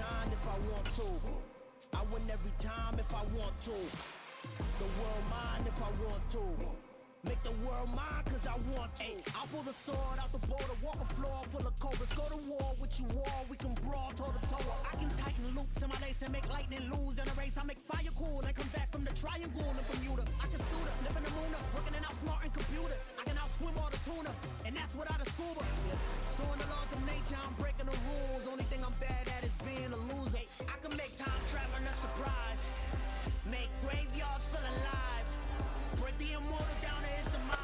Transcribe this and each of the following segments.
shine if I want to. I win every time if I want to. The world mine if I want to. Make the world mine cause I want to. I'll pull the sword out the border, walk a floor full of cobras. Go to war with you all, we can brawl toe to toe. I can tighten loops in my lace and make lightning lose in a race. I make fire cool and come back from the triangle in Bermuda. I can suit up, live in the moon up, working and outsmarting computers. I can outswim all the tuna, and that's without a scuba. So in the laws of nature, I'm breaking the rules. Only thing I'm bad at is being a loser. I can make time traveling a surprise, make graveyards feel alive, break the immortal down to his demise.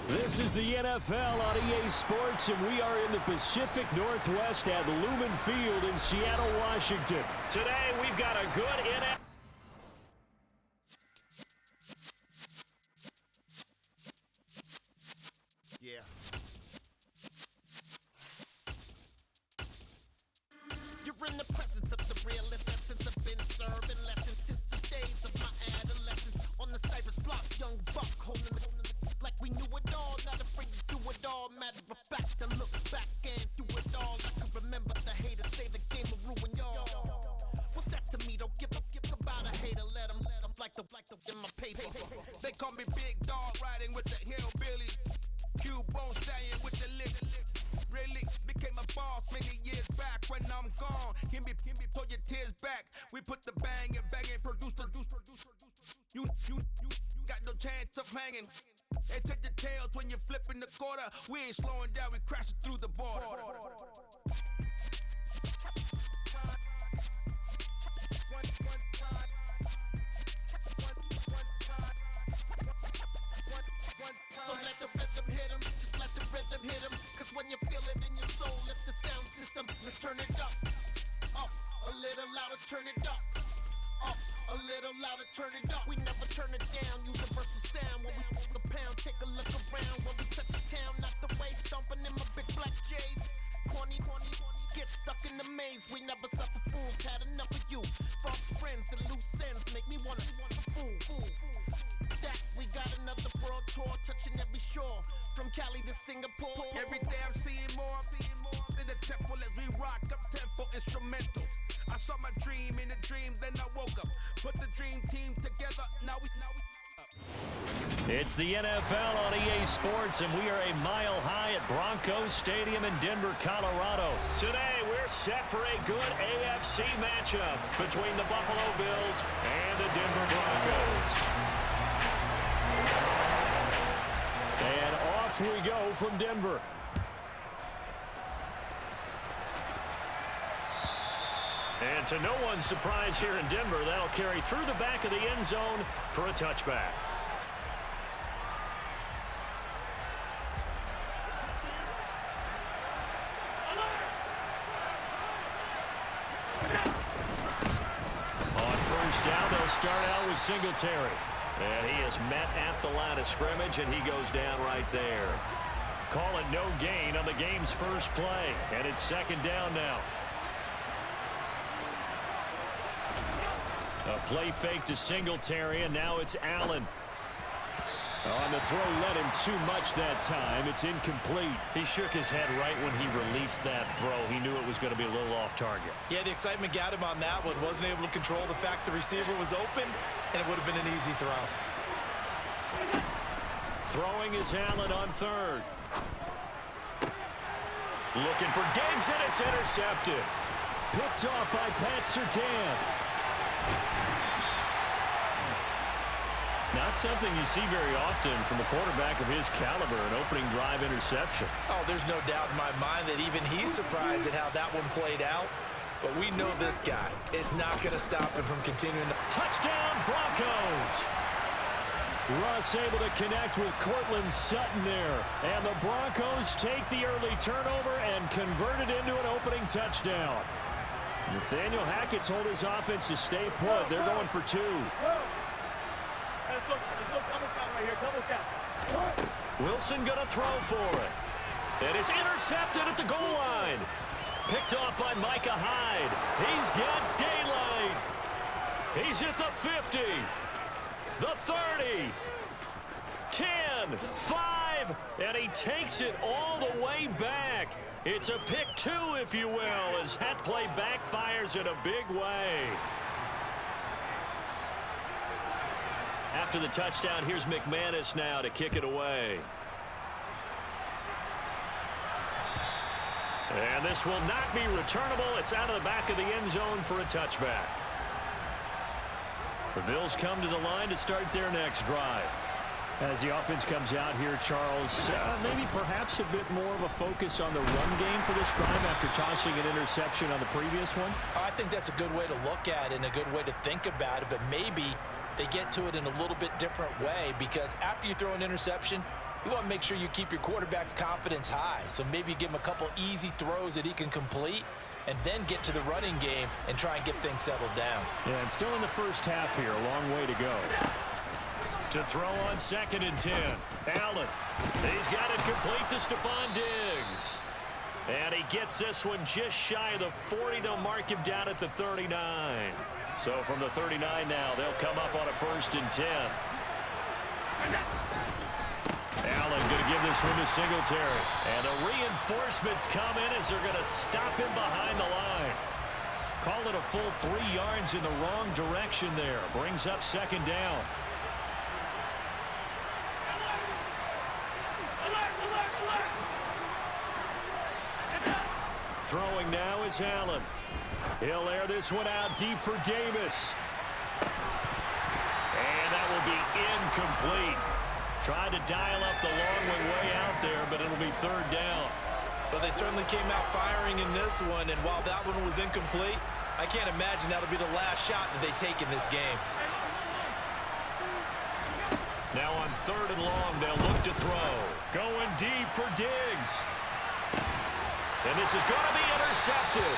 This is the NFL on EA Sports, and we are in the Pacific Northwest at Lumen Field in Seattle, Washington. Today, we've got a good NFL. Yeah. You're in the presence of the realest essence. I've been serving lessons since the days of my adolescence. On the Cypress block, young buck holding the like we knew it all, not afraid to do it all. Matter of fact, to look back and do it all. I can remember the haters say the game will ruin y'all. What's that to me? Don't give about a hater. Let them like the in my paper. They call me Big Dog, riding with the hillbilly. Q-Bone staying with the lick. Really became a boss many years back. When I'm gone, can be pull your tears back. We put the bang and produce. You got no chance of hanging. They take the tails when you're flipping the quarter. We ain't slowing down, we crashing through the border. So let the rhythm hit him, just let the rhythm hit him. Cause when you feel it in your soul, lift the sound system, let's turn it up. Up, a little louder, turn it up. Up, a little louder, turn it up. We never turn it down, universal sound. When we move the pound, take a look around. When we touch the town, not the way, stomping in my big black J's. Corny, get stuck in the maze. We never suffer fools, had enough of you. False friends and loose ends make me wanna fool. That we got another world tour, touching every shore. From Cali to Singapore. Every day I'm seeing more in the temple as we rock up tempo instrumentals. I saw my dream in a dream, then I woke up. Put the dream team together, now we It's the NFL on EA Sports, and we are a mile high at Broncos Stadium in Denver, Colorado. Today, we're set for a good AFC matchup between the Buffalo Bills and the Denver Broncos. And off we go from Denver. And to no one's surprise here in Denver, that'll carry through the back of the end zone for a touchback. On first down, they'll start out with Singletary. And he is met at the line of scrimmage, and he goes down right there. Call it no gain on the game's first play, and it's second down now. A play fake to Singletary, and now it's Allen. On the throw, led him too much that time. It's incomplete. He shook his head right when he released that throw. He knew it was going to be a little off target. Yeah, the excitement got him on that one. Wasn't able to control the fact the receiver was open, and it would have been an easy throw. Throwing is Allen on third. Looking for Diggs, and it's intercepted. Picked off by Pat Surtain. Not something you see very often from a quarterback of his caliber, an opening drive interception. Oh, there's no doubt in my mind that even he's surprised at how that one played out. But we know this guy is not going to stop him from continuing. Touchdown, Broncos! Russ able to connect with Cortland Sutton there. And the Broncos take the early turnover and convert it into an opening touchdown. Nathaniel Hackett told his offense to stay put. They're going for two. Let's look double count right here, double count. Wilson gonna throw for it. And it's intercepted at the goal line. Picked off by Micah Hyde. He's got daylight. He's hit the 50. The 30. 10, 5, drive, and he takes it all the way back. It's a pick 2, if you will, as that play backfires in a big way. After the touchdown, here's McManus now to kick it away. And this will not be returnable. It's out of the back of the end zone for a touchback. The Bills come to the line to start their next drive. As the offense comes out here, Charles, maybe perhaps a bit more of a focus on the run game for this drive after tossing an interception on the previous one? I think that's a good way to look at it and a good way to think about it, but maybe they get to it in a little bit different way, because after you throw an interception, you want to make sure you keep your quarterback's confidence high. So maybe you give him a couple easy throws that he can complete and then get to the running game and try and get things settled down. Yeah, and still in the first half here, a long way to go. To throw on 2nd and 10. Allen. He's got it complete to Stephon Diggs. And he gets this one just shy of the 40. They'll mark him down at the 39. So from the 39 now, they'll come up on a 1st and 10. Allen going to give this one to Singletary. And the reinforcements come in as they're going to stop him behind the line. Call it a full 3 yards in the wrong direction there. Brings up 2nd down. Throwing now is Allen. He'll air this one out deep for Davis. And that will be incomplete. Tried to dial up the long way out there, but it'll be 3rd down. But they certainly came out firing in this one, and while that one was incomplete, I can't imagine that'll be the last shot that they take in this game. Now on 3rd and long, they'll look to throw. Going deep for Diggs. And this is going to be intercepted.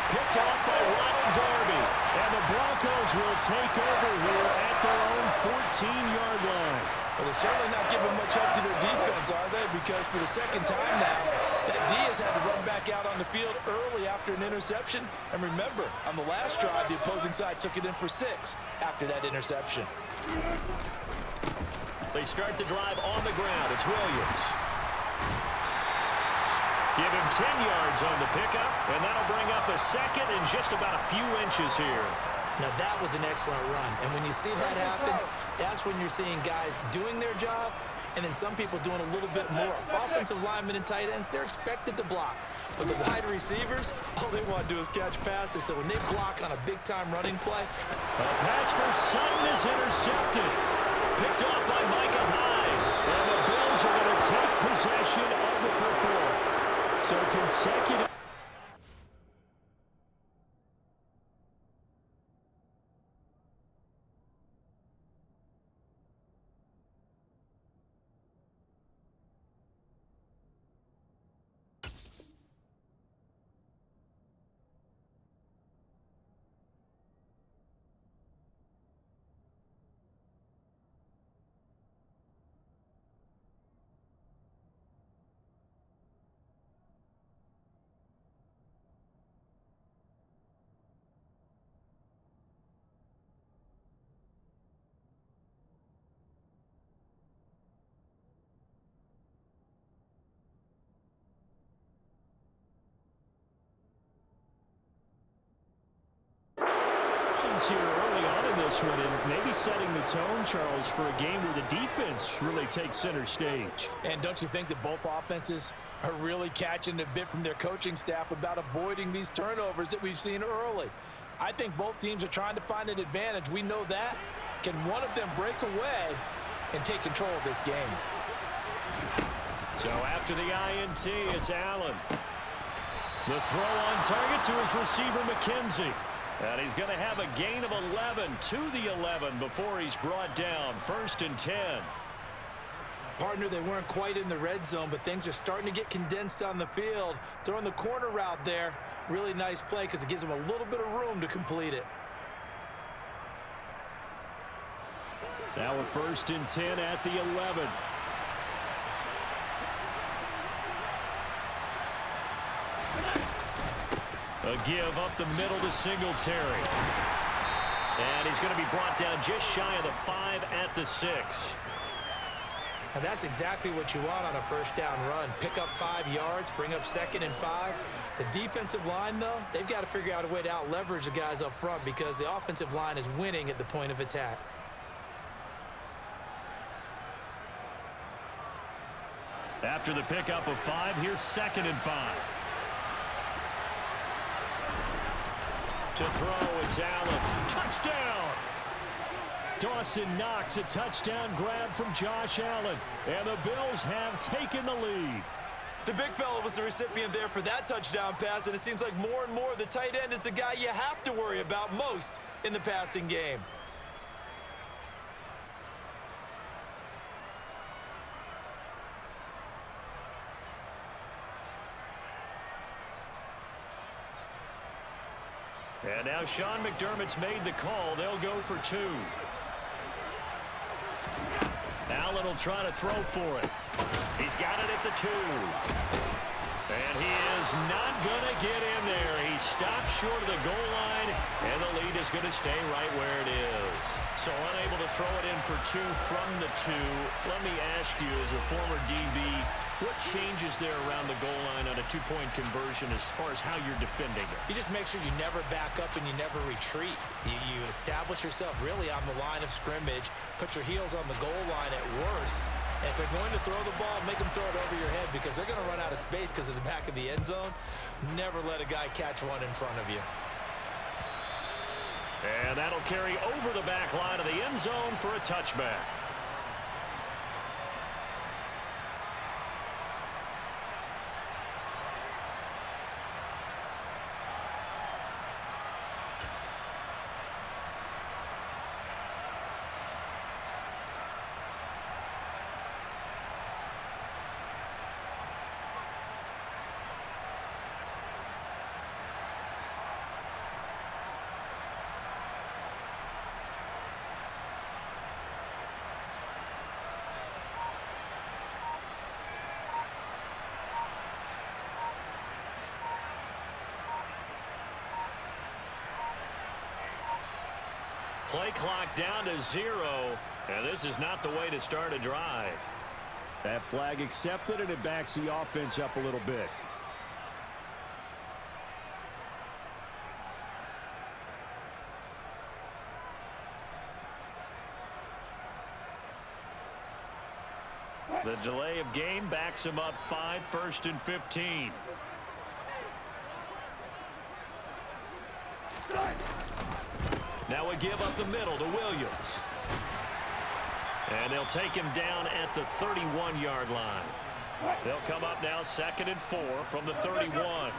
Picked off by Ronald Darby. And the Broncos will take over here at their own 14-yard line. Well, they're certainly not giving much help to their defense, are they? Because for the 2nd time now, that D has had to run back out on the field early after an interception. And remember, on the last drive, the opposing side took it in for 6 after that interception. They start the drive on the ground. It's Williams. Give him 10 yards on the pickup, and that'll bring up a 2nd and just about a few inches here. Now, that was an excellent run, and when you see that happen, that's when you're seeing guys doing their job and then some people doing a little bit more. Offensive linemen and tight ends, they're expected to block. But the wide receivers, all they want to do is catch passes. So when they block on a big-time running play. A pass for Sutton is intercepted. Picked off by Micah Hyde. And the Bills are going to take possession of the football. So consecutive. Here early on in this one, and maybe setting the tone, Charles, for a game where the defense really takes center stage. And don't you think that both offenses are really catching a bit from their coaching staff about avoiding these turnovers that we've seen early? I think both teams are trying to find an advantage. We know that. Can one of them break away and take control of this game? So after the INT, it's Allen. The throw on target to his receiver, McKenzie. And he's going to have a gain of 11 to the 11 before he's brought down. 1st and 10. Partner, they weren't quite in the red zone, but things are starting to get condensed on the field. Throwing the corner route there. Really nice play because it gives them a little bit of room to complete it. Now a 1st and 10 at the 11. A give up the middle to Singletary. And he's going to be brought down just shy of the 5 at the 6. And that's exactly what you want on a first down run. Pick up 5 yards, bring up 2nd and 5. The defensive line, though, they've got to figure out a way to out-leverage the guys up front because the offensive line is winning at the point of attack. After the pickup of 5, here's 2nd and 5. To throw, it's Allen. Touchdown! Dawson Knox, a touchdown grab from Josh Allen. And the Bills have taken the lead. The big fella was the recipient there for that touchdown pass, and it seems like more and more the tight end is the guy you have to worry about most in the passing game. And now Sean McDermott's made the call. They'll go for 2. Allen will try to throw for it. He's got it at the 2. And he is not going to get in there. He stops short of the goal line, and the lead is going to stay right where it is. So unable to throw it in for 2 from the 2. Let me ask you, as a former DB, what changes there around the goal line on a 2-point conversion as far as how you're defending it? You just make sure you never back up and you never retreat. You establish yourself really on the line of scrimmage, put your heels on the goal line at worst. And if they're going to throw the ball, make them throw it over your head because they're going to run out of space because of the back of the end zone. Never let a guy catch one in front of you. And that'll carry over the back line of the end zone for a touchback. Play clock down to 0, and this is not the way to start a drive. That flag accepted, and it backs the offense up a little bit. The delay of game backs him up 5, 1st and 15. Now we give up the middle to Williams. And they'll take him down at the 31-yard line. They'll come up now 2nd and 4 from the 31.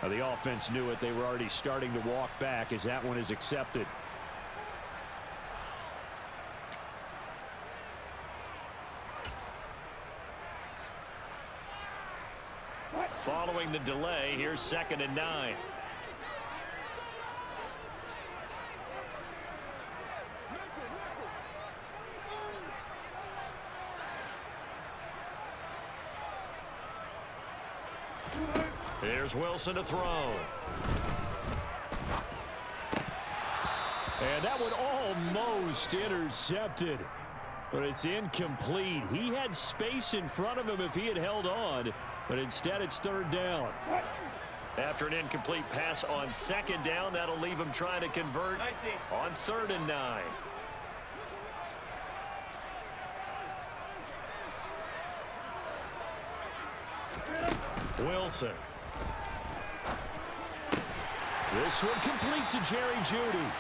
The offense knew it. They were already starting to walk back as that one is accepted. Following the delay, here's 2nd and 9. Here's Wilson to throw. And that one almost intercepted. But it's incomplete. He had space in front of him if he had held on. But instead it's 3rd down. After an incomplete pass on 2nd down, that'll leave him trying to convert on 3rd and 9. Wilson. This one complete to Jerry Jeudy.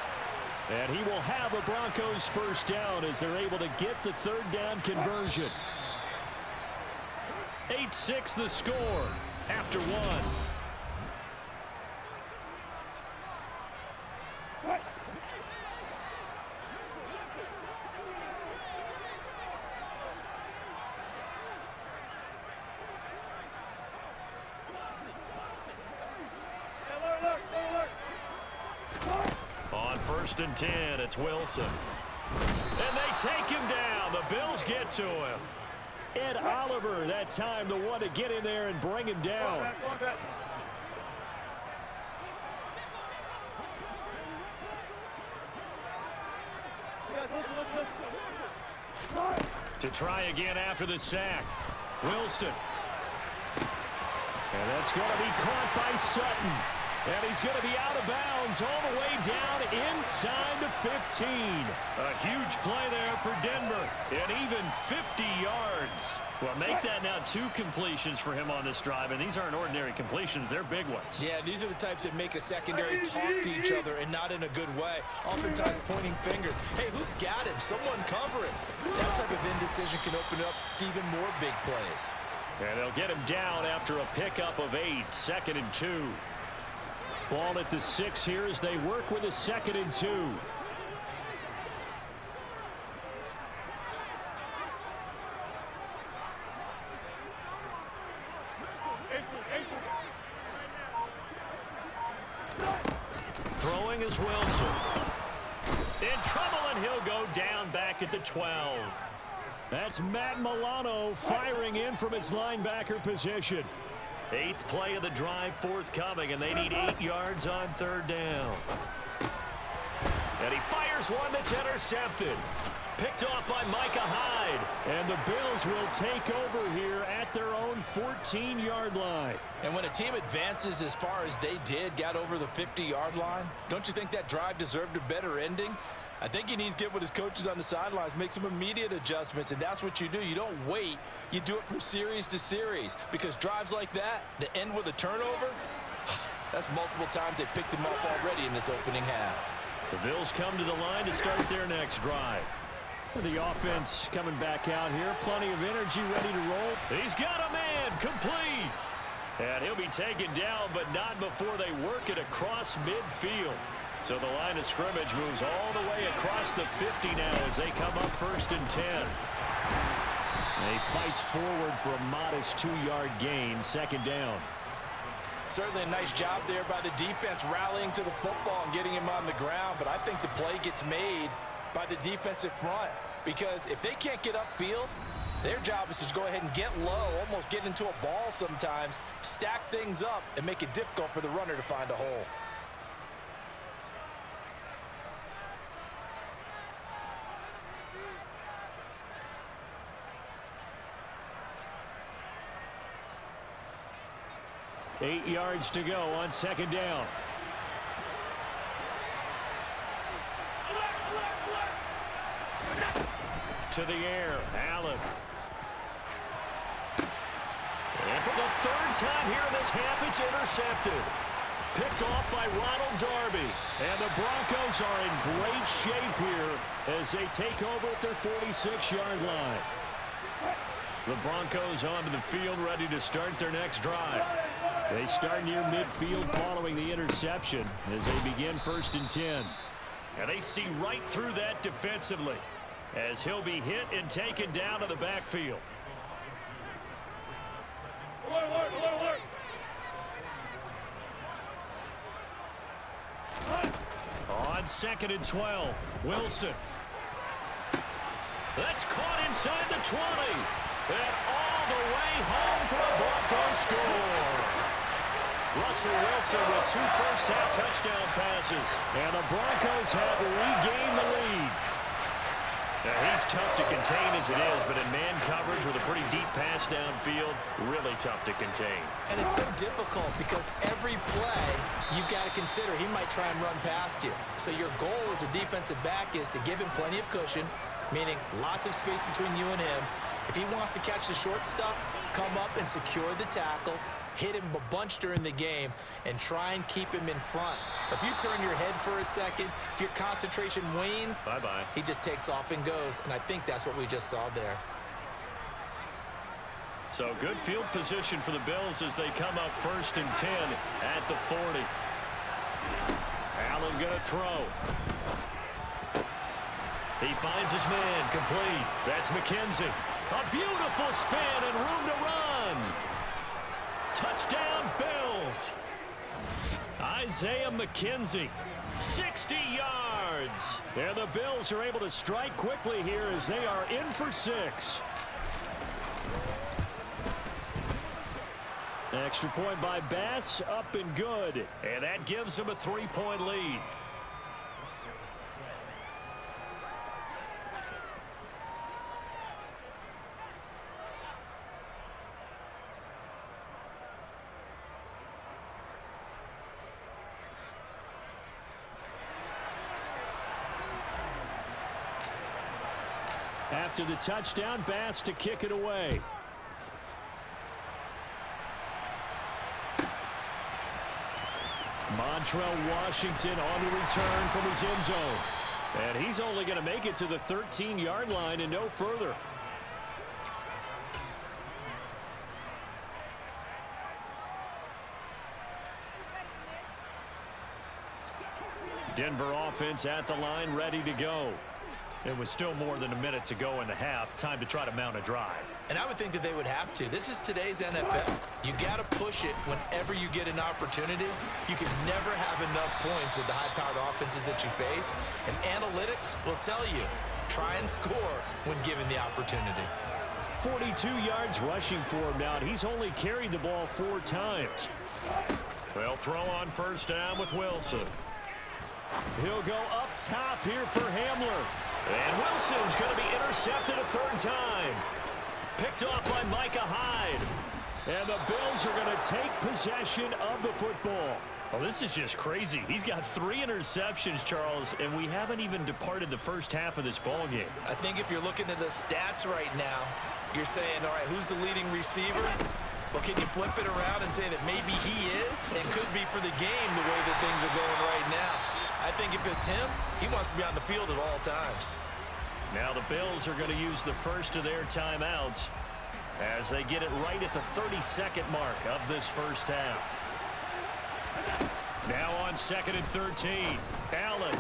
And he will have a Broncos 1st down as they're able to get the 3rd down conversion. 8-6 the score after 1. On 1st and 10, it's Wilson. And they take him down. The Bills get to him. Ed Oliver, that time, the one to get in there and bring him down. To try again after the sack. Wilson. And that's going to be caught by Sutton. And he's going to be out of bounds all the way down inside the 15. A huge play there for Denver. And even 50 yards. Well, make that now 2 completions for him on this drive. And these aren't ordinary completions. They're big ones. Yeah, these are the types that make a secondary talk to each other and not in a good way. Oftentimes pointing fingers. Hey, who's got him? Someone cover him. That type of indecision can open up to even more big plays. And they'll get him down after a pickup of 8. 2nd and 2. Ball at the 6 here as they work with a 2nd and 2. Throwing is Wilson. In trouble, and he'll go down back at the 12. That's Matt Milano firing in from his linebacker position. 8th play of the drive forthcoming, and they need 8 yards on 3rd down. And he fires one that's intercepted. Picked off by Micah Hyde. And the Bills will take over here at their own 14-yard line. And when a team advances as far as they did, got over the 50-yard line, don't you think that drive deserved a better ending? I think he needs to get with his coaches on the sidelines, make some immediate adjustments, and that's what you do. You don't wait. You do it from series to series, because drives like that end with a turnover, that's multiple times they picked him off already in this opening half. The Bills come to the line to start their next drive. The offense coming back out here. Plenty of energy, ready to roll. He's got a man, complete. And he'll be taken down, but not before they work it across midfield. So the line of scrimmage moves all the way across the 50 now as they come up 1st and 10. He fights forward for a modest 2-yard gain, 2nd down. Certainly a nice job there by the defense rallying to the football and getting him on the ground, but I think the play gets made by the defensive front, because if they can't get upfield, their job is to go ahead and get low, almost get into a ball sometimes, stack things up, and make it difficult for the runner to find a hole. Eight yards to go on 2nd down. To the air, Allen. And for the 3rd time here in this half, it's intercepted. Picked off by Ronald Darby. And the Broncos are in great shape here as they take over at their 46-yard line. The Broncos onto the field, ready to start their next drive. They start near midfield following the interception as they begin 1st and 10. And they see right through that defensively as he'll be hit and taken down to the backfield. On 2nd and 12, Wilson. That's caught inside the 20. And all the way home for a Broncos score. Russell Wilson with 2 first-half touchdown passes. And the Broncos have regained the lead. Now, he's tough to contain as it is, but in man coverage with a pretty deep pass downfield, really tough to contain. And it's so difficult because every play you've got to consider he might try and run past you. So your goal as a defensive back is to give him plenty of cushion, meaning lots of space between you and him. If he wants to catch the short stuff, come up and secure the tackle, hit him a bunch during the game, and try and keep him in front. If you turn your head for a second, if your concentration wanes, bye-bye, he just takes off and goes, and I think that's what we just saw there. So good field position for the Bills as they come up 1st and 10 at the 40. Allen going to throw. He finds his man, complete. That's McKenzie. A beautiful spin and room to run. Touchdown, Bills. Isaiah McKenzie 60 yards. And the Bills are able to strike quickly here as they are in for 6. Extra point by Bass, up and good. And that gives them a 3-point lead. After the touchdown, Bass to kick it away. Montrell Washington on the return from his end zone. And he's only going to make it to the 13-yard line and no further. Denver offense at the line, ready to go. It was still more than a minute to go in the half. Time to try to mount a drive. And I would think that they would have to. This is today's NFL. You got to push it whenever you get an opportunity. You can never have enough points with the high-powered offenses that you face. And analytics will tell you, try and score when given the opportunity. 42 yards rushing for him now, and he's only carried the ball 4 times. They'll throw on first down with Wilson. He'll go up top here for Hamler. And Wilson's going to be intercepted a 3rd time. Picked off by Micah Hyde. And the Bills are going to take possession of the football. Oh, this is just crazy. He's got 3 interceptions, Charles, and we haven't even departed the first half of this ball game. I think if you're looking at the stats right now, you're saying, all right, who's the leading receiver? Well, can you flip it around and say that maybe he is and could be for the game the way that things are going right now? I think if it's him, he wants to be on the field at all times. Now the Bills are going to use the first of their timeouts as they get it right at the 32nd mark of this first half. Now on 2nd and 13. Allen.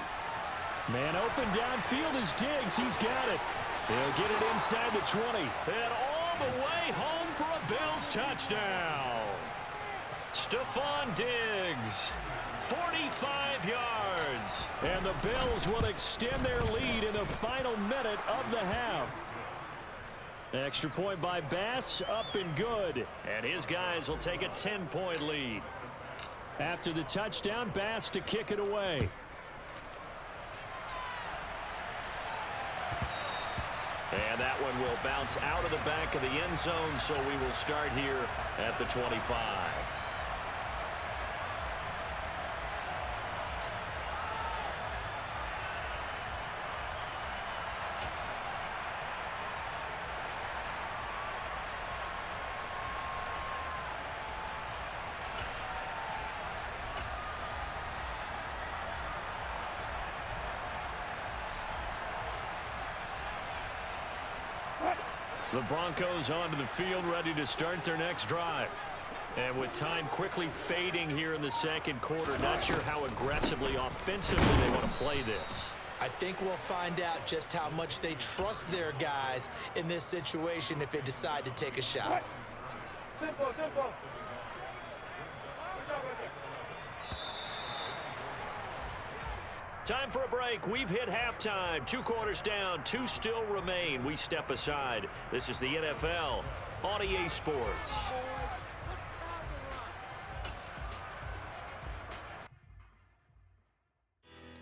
Man open downfield is Diggs. He's got it. He'll get it inside the 20. And all the way home for a Bills touchdown. Stephon Diggs. 45 yards. And the Bills will extend their lead in the final minute of the half. Extra point by Bass, up and good. And his guys will take a 10-point lead. After the touchdown, Bass to kick it away. And that one will bounce out of the back of the end zone, so we will start here at the 25. The Broncos onto the field, ready to start their next drive. And with time quickly fading here in the second quarter, not sure how aggressively, offensively they want to play this. I think we'll find out just how much they trust their guys in this situation if they decide to take a shot. Tempo, tempo. Time for a break. We've hit halftime. 2 quarters down, 2 still remain. We step aside. This is the NFL on EA Sports.